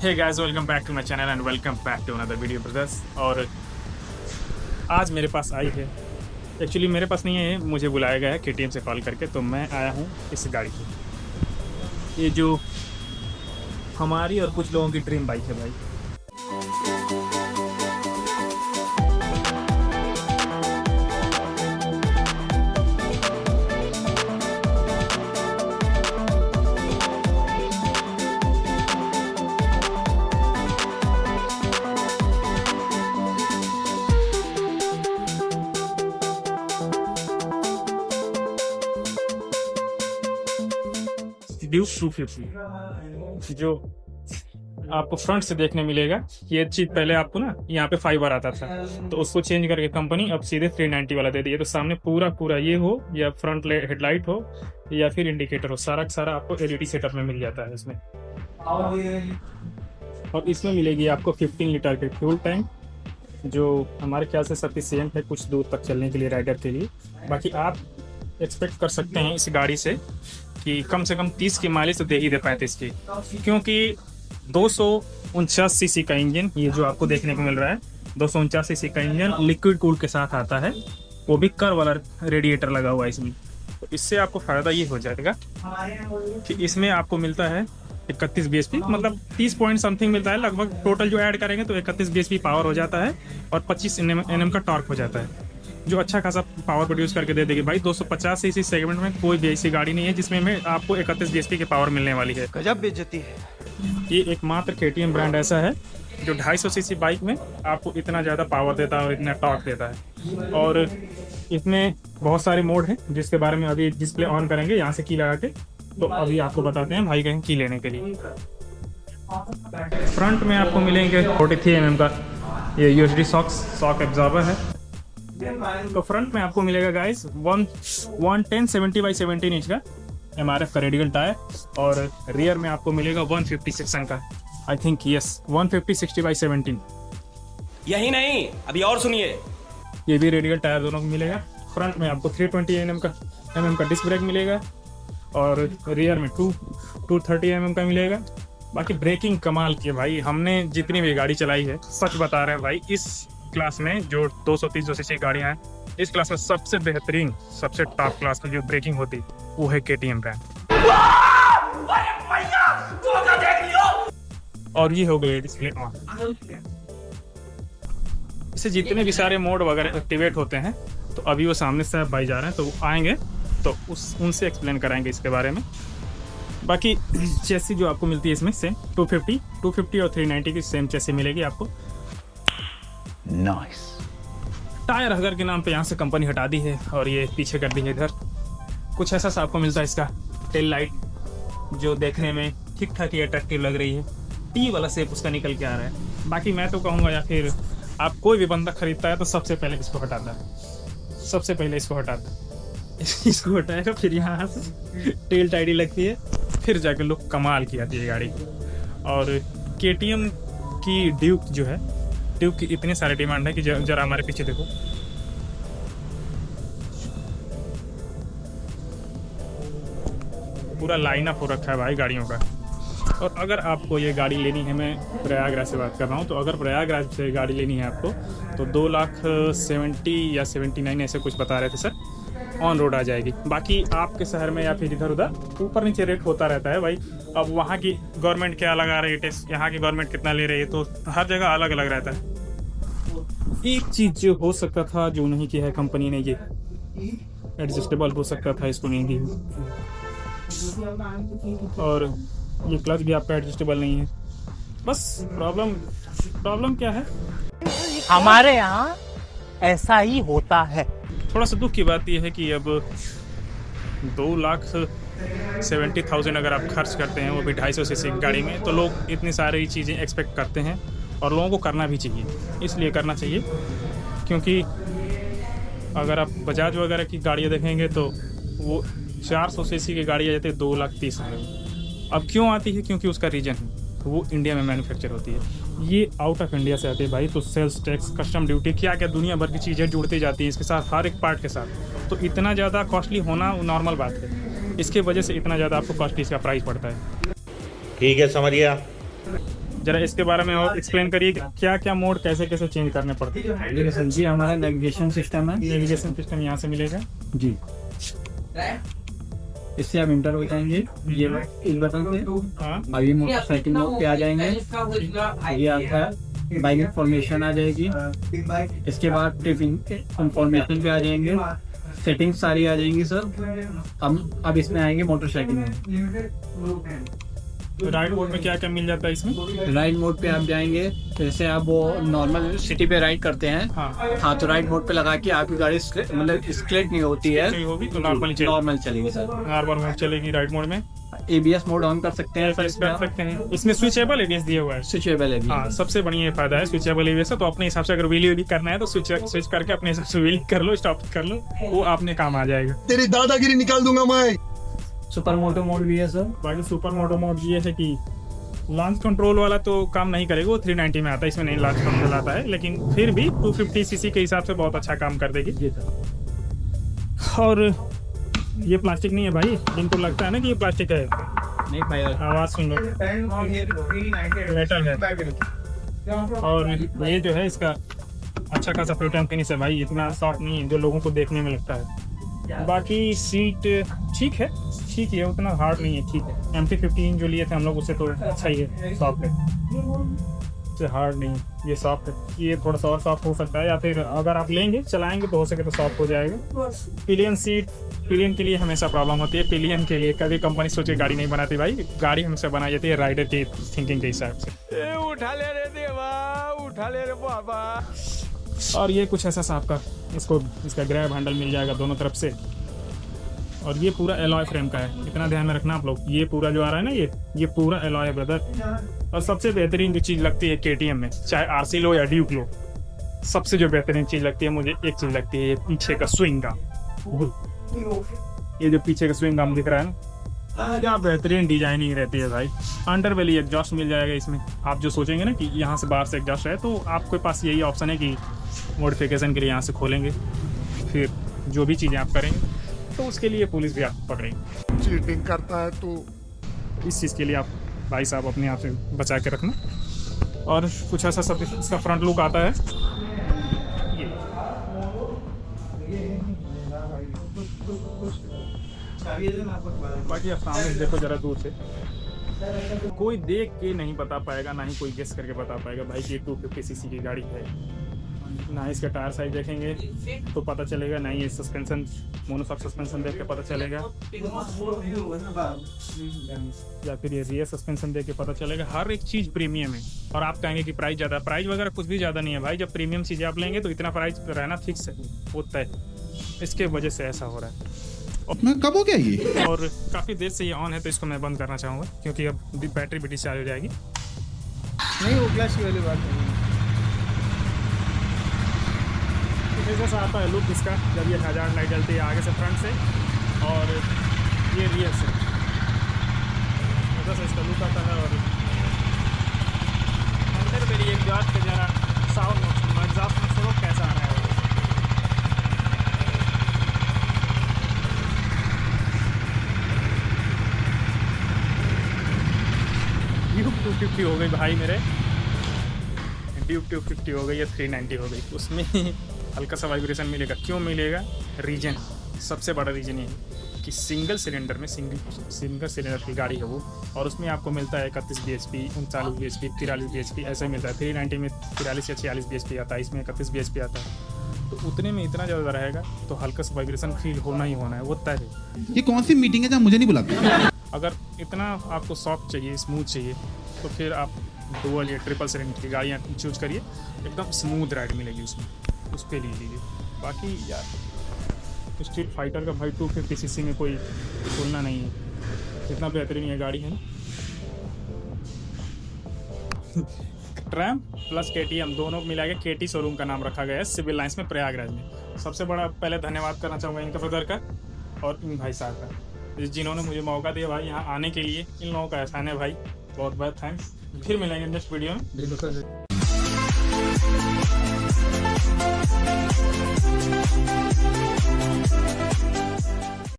Hey guys, welcome back to my channel and welcome back to another video brothers. और आज मेरे पास आई है, actually मेरे पास नहीं है, मुझे बुलाया गया है केटीएम से कॉल करके, तो मैं आया हूँ इस गाड़ी की। ये जो हमारी और कुछ लोगों की ड्रीम बाइक है भाई। ड्यूक 250 जो आपको फ्रंट से देखने मिलेगा। ये चीज पहले आपको ना यहाँ पे फाइबर आता था, तो उसको चेंज करके कंपनी अब सीधे 390 वाला दे दी है। तो सामने पूरा ये हो या फ्रंट हेडलाइट हो या फिर इंडिकेटर हो, सारा सारा आपको एलईडी सेटअप में मिल जाता है इसमें। और इसमें मिलेगी आपको 15 लीटर के फ्यूल टैंक, जो हमारे ख्याल से सफिशिएंट है कुछ दूर तक चलने के लिए, राइडर के लिए। बाकी आप एक्सपेक्ट कर सकते हैं इस गाड़ी से कि कम से कम 30 की माइलेज तो दे ही दे 35 की, क्योंकि 249 सीसी का इंजन ये जो आपको देखने को मिल रहा है, 249 सीसी का इंजन लिक्विड कूल के साथ आता है, वो भी कर वाला रेडिएटर लगा हुआ है इसमें। तो इससे आपको फ़ायदा ये हो जाएगा कि इसमें आपको मिलता है 31 bhp, मतलब 30 पॉइंट समथिंग मिलता है लगभग। टोटल जो ऐड करेंगे तो 31 bhp पावर हो जाता है और 25 Nm का टॉर्क हो जाता है, जो अच्छा खासा पावर प्रोड्यूस करके दे देगी भाई। 250 सीसी सेगमेंट में कोई भी ऐसी गाड़ी नहीं है जिसमें में आपको 31 bhp की पावर मिलने वाली है। गजब बेइज्जती है। ये एकमात्र केटीएम ब्रांड ऐसा है जो 250 सीसी बाइक में आपको इतना ज़्यादा पावर देता है और इतना टॉर्क देता है। और इसमें बहुत सारे मोड हैं जिसके बारे में अभी डिस्प्ले ऑन करेंगे यहाँ से की लगा के, तो अभी आपको बताते हैं भाई कहीं की लेने के लिए। फ्रंट में आपको मिलेंगे 43 mm का ये यूएसडी शॉक एब्जॉर्बर है। तो फ्रंट में आपको मिलेगा गाइस 110 70/17 इंच का एमआरएफ का रेडियल टायर, और रियर में आपको मिलेगा 150 सेक्शन का, आई थिंक यस 150 60/17। यही नहीं, अभी और सुनिए। ये भी रेडियल टायर दोनों को मिलेगा। फ्रंट में आपको 320 mm का डिस्क ब्रेक मिलेगा और रियर में 230 mm का मिलेगा। बाकी ब्रेकिंग कमाल की है भाई, हमने जितनी भी गाड़ी चलाई है सच बता रहे हैं भाई, इस क्लास में जो 230 सीसी गाड़ियाँ हैं, इस क्लास में सबसे बेहतरीन सबसे टॉप क्लास की जो ब्रेकिंग होती वो है केटीएम ब्रांड। और ये हो गए डिस्प्ले ऑन। इससे जितने भी सारे मोड वगैरह एक्टिवेट होते हैं, तो अभी वो सामने से भाई जा रहे हैं, तो वो आएंगे तो उनसे एक्सप्लेन कराएंगे इसके बारे में। बाकी चेसी जो आपको मिलती है इसमें सेम 250 और 390 की सेम चेसी मिलेगी आपको। नाइस। टायर हगर के नाम पे यहाँ से कंपनी हटा दी है और ये पीछे कर दी है इधर। कुछ ऐसा सा आपको मिलता है इसका टेल लाइट, जो देखने में ठीक ठाक ही अट्रैक्टिव लग रही है। टी वाला शेप उसका निकल के आ रहा है। बाकी मैं तो कहूँगा, या फिर आप कोई भी बंदा खरीदता है तो सबसे पहले इसको हटाता है, सबसे पहले इसको हटाता है, इसको हटाएगा, फिर यहाँ से टेल टाइडी लगती है, फिर जाके लोग कमाल की आती है गाड़ी। और केटीएम की ड्यूक जो है, ड्यूक की इतने सारे डिमांड है कि जरा हमारे पीछे देखो, पूरा लाइन अप हो रखा है भाई गाड़ियों का। और अगर आपको ये गाड़ी लेनी है, मैं प्रयागराज से बात कर रहा हूँ, तो अगर प्रयागराज से गाड़ी लेनी है आपको तो 2,70,000 या 79 ऐसे कुछ बता रहे थे सर, ऑन रोड आ जाएगी। बाकी आपके शहर में या फिर इधर उधर ऊपर नीचे रेट होता रहता है भाई। अब वहाँ की गवर्नमेंट क्या लगा रही है, यहाँ की गवर्नमेंट कितना ले रही है, तो हर जगह अलग अलग रहता है। एक चीज़ जो हो सकता था जो नहीं किया है कंपनी ने, ये एडजस्टेबल हो सकता था, इसको नहीं दी। और ये क्लच भी आपका एडजस्टेबल नहीं है। बस प्रॉब्लम क्या है, हमारे यहाँ ऐसा ही होता है। थोड़ा सा दुख की बात यह है कि अब 2,70,000 अगर आप खर्च करते हैं, वो भी 250 सीसी गाड़ी में, तो लोग इतनी सारी चीज़ें एक्सपेक्ट करते हैं और लोगों को करना भी चाहिए। इसलिए करना चाहिए क्योंकि अगर आप बजाज वगैरह की गाड़ियाँ देखेंगे तो वो 400 सीसी की गाड़ी आ जाती है 2,30,000। अब क्यों आती है, क्योंकि उसका रीजन है वो इंडिया में मैन्युफैक्चर होती है, ये आउट ऑफ इंडिया से आती है भाई। तो सेल्स टैक्स, कस्टम ड्यूटी, क्या क्या दुनिया भर की चीज़ें जुड़ती जाती हैं इसके साथ, हर एक पार्ट के साथ। तो इतना ज़्यादा कॉस्टली होना नॉर्मल बात है, इसके वजह से इतना ज़्यादा आपको कॉस्टली इसका प्राइस पड़ता है। ठीक है, समझ गया। जरा इसके बारे में और एक्सप्लेन करिए क्या क्या मोड कैसे कैसे चेंज करने पड़ते हैं। देखिए सर जी, हमारा नेविगेशन सिस्टम है नेविगेशन सिस्टम यहाँ से मिलेगा। जी। इससे आप इंटर हो जाएंगे ये इस बटन से। हाँ अभी मोटरसाइकिल मोड पे आ जाएंगे। ये आपका बाइक इंफॉर्मेशन आ जाएगी। इसके बाद ट्रिप इंफॉर्मेशन पे आ जाएंगे। सेटिंग्स सारी आ जाएंगी सर। अब इसमें आएंगे मोटरसाइकिल में। राइड मोड में क्या क्या मिल जाता है इसमें? राइड मोड पे आप जाएंगे, जैसे आप वो नॉर्मल सिटी पे राइड करते हैं। हाँ, तो राइड मोड पे लगा के आपकी गाड़ी मतलब स्क्लेट नहीं होती है, सही होगी तो नॉर्मल चलेगी सर। नॉर्मल मोड चलेगी राइड मोड में। ABS मोड ऑन कर सकते हैं सर, कर सकते हैं। इसमें स्विचेबल एबीएस दिया हुआ है। स्विचेबल है। हाँ, सबसे बढ़िया फायदा है स्विचेबल एबीएस है। तो अपने हिसाब से अगर व्हीली व्हीली करना है तो स्विच करके अपने हिसाब से व्हीली कर लो, स्टॉप कर लो, वो आपने काम आ जाएगा। तेरी दादागिरी निकाल दूंगा मैं। सुपर मोटो मोड भी है सर। बाकी सुपर मोटो मोड ये है कि लॉन्च कंट्रोल वाला तो काम नहीं करेगा, वो 390 में आता है, इसमें नहीं लॉन्च कंट्रोल आता है, लेकिन फिर भी 250 सीसी के हिसाब से बहुत अच्छा काम कर देगी। जी सर। और ये प्लास्टिक नहीं है भाई, जिनको लगता है ना कि ये प्लास्टिक है, नहीं भाई, आवाज सुन लो, मेटल है। और ये जो है इसका अच्छा खासा प्रोटेन फिनिश है भाई, इतना सॉफ्ट नहीं है जो लोगों को देखने में लगता है। बाकी सीट ठीक है, ठीक है, उतना हार्ड नहीं है, ठीक है। MT-15 जो लिए थे हम लोग उससे तो अच्छा ही है, सॉफ्ट है, उससे हार्ड नहीं, ये सॉफ्ट है। ये थोड़ा सा और सॉफ्ट हो सकता है, या फिर अगर आप लेंगे चलाएंगे तो हो सके तो सॉफ्ट हो जाएगा। पिलियन सीट, पिलियन के लिए हमेशा प्रॉब्लम होती है। पिलियन के लिए कभी कंपनी सोचे गाड़ी नहीं बनाती भाई, गाड़ी हमेशा बनाई जाती है राइडर की थिंकिंग के हिसाब से। उठा ले रे देवा, उठा ले रे बाबा। और ये कुछ ऐसा सा आपका इसका ग्रैब हैंडल मिल जाएगा दोनों तरफ से। और ये पूरा एलॉय फ्रेम का है, इतना ध्यान में रखना आप लोग। ये पूरा जो आ रहा है ना, ये पूरा एलॉय है ब्रदर। और सबसे बेहतरीन जो चीज़ लगती है KTM में, चाहे RC लो या ड्यूक लो, सबसे जो बेहतरीन चीज़ लगती है मुझे, एक चीज़ लगती है, ये पीछे का स्विंग आर्म। ये जो पीछे का स्विंग आर्म दिख रहा है ना, क्या बेहतरीन डिजाइनिंग रहती है भाई। अंडरबेली एग्जॉस्ट मिल जाएगा इसमें। आप जो सोचेंगे ना कि यहाँ से बाहर से एग्जॉस्ट है, तो आपके पास यही ऑप्शन है कि मॉडिफिकेशन के लिए यहाँ से खोलेंगे, फिर जो भी चीज़ें आप करेंगे तो उसके लिए पुलिस भी आपको पकड़ेगी। चीटिंग करता है तू। इस चीज़ के लिए आप भाई साहब अपने आप से बचा के रखना। और कुछ ऐसा सब इसका फ्रंट लुक आता है। बाकी आप सामने देखो जरा दूर से, कोई देख के नहीं बता पाएगा, ना ही कोई गेस करके बता पाएगा भाई कि 250 सीसी की गाड़ी है। ना इसका टायर साइज देखेंगे तो पता चलेगा, ना ये सस्पेंशन, मोनोशॉक सस्पेंशन देख के पता चलेगा, या फिर ये रियर सस्पेंशन देख के पता चलेगा। हर एक चीज़ प्रीमियम है। और आप कहेंगे कि प्राइस ज़्यादा, प्राइस वगैरह कुछ भी ज़्यादा नहीं है भाई। जब प्रीमियम चीज़ें आप लेंगे तो इतना प्राइस रहना फिक्स है, वो तय, इसके वजह से ऐसा हो रहा है। मैं कब हो गया ये? और काफ़ी देर से ये ऑन है, तो इसको मैं बंद करना चाहूँगा क्योंकि अब बैटरी भी डिस्चार्ज हो जाएगी। नहीं, वो ग्लास वाली बात नहीं। जैसा आता है लुक इसका, जब ये हज़ार लाइट जलती है आगे से, फ्रंट से, और ये रियर से, जैसा इसका लुक आता है। और अंदर मेरी एग्जॉस्ट के जरा साउंड, एग्जॉस्ट में सुनो कैसा आ रहा है। ड्यूक 250 हो गई भाई मेरे, ड्यूक 250 हो गई या 390 हो गई। उसमें हल्का सा वाइब्रेशन मिलेगा। क्यों मिलेगा? रीजन, सबसे बड़ा रीजन ये है कि सिंगल सिलेंडर में, सिंगल सिलेंडर की गाड़ी है वो, और उसमें आपको मिलता है 31 bhp, 39 bhp, 43 bhp, ऐसे मिलता है। 390 में 43 या 46 bhp आता है, इसमें 31 bhp आता है। तो उतने में इतना ज़्यादा रहेगा तो हल्का सा वाइब्रेशन फील होना ही होना है, वो तय है। ये कौन सी मीटिंग है जहाँ मुझे नहीं बुलाते? अगर इतना आपको सॉफ्ट चाहिए, स्मूथ चाहिए, तो फिर आप डुअल या ट्रिपल सिलेंडर की गाड़ियाँ चूज करिए, एकदम स्मूथ राइड मिलेगी उसमें, उस पर ले लीजिए। बाकी यार स्ट्रीट फाइटर का भाई 250 सीसी में कोई तुलना नहीं है, इतना बेहतरीन ये गाड़ी है ना। ट्रैम प्लस KTM दोनों मिला के KT शोरूम का नाम रखा गया है सिविल लाइंस में, प्रयागराज में। सबसे बड़ा पहले धन्यवाद करना चाहूँगा इनका ब्रदर का और इन भाई साहब का, जिन्होंने मुझे मौका दिया भाई यहाँ आने के लिए। इन लोगों का एहसान है भाई, बहुत बहुत थैंक्स। फिर मिलेंगे नेक्स्ट वीडियो में।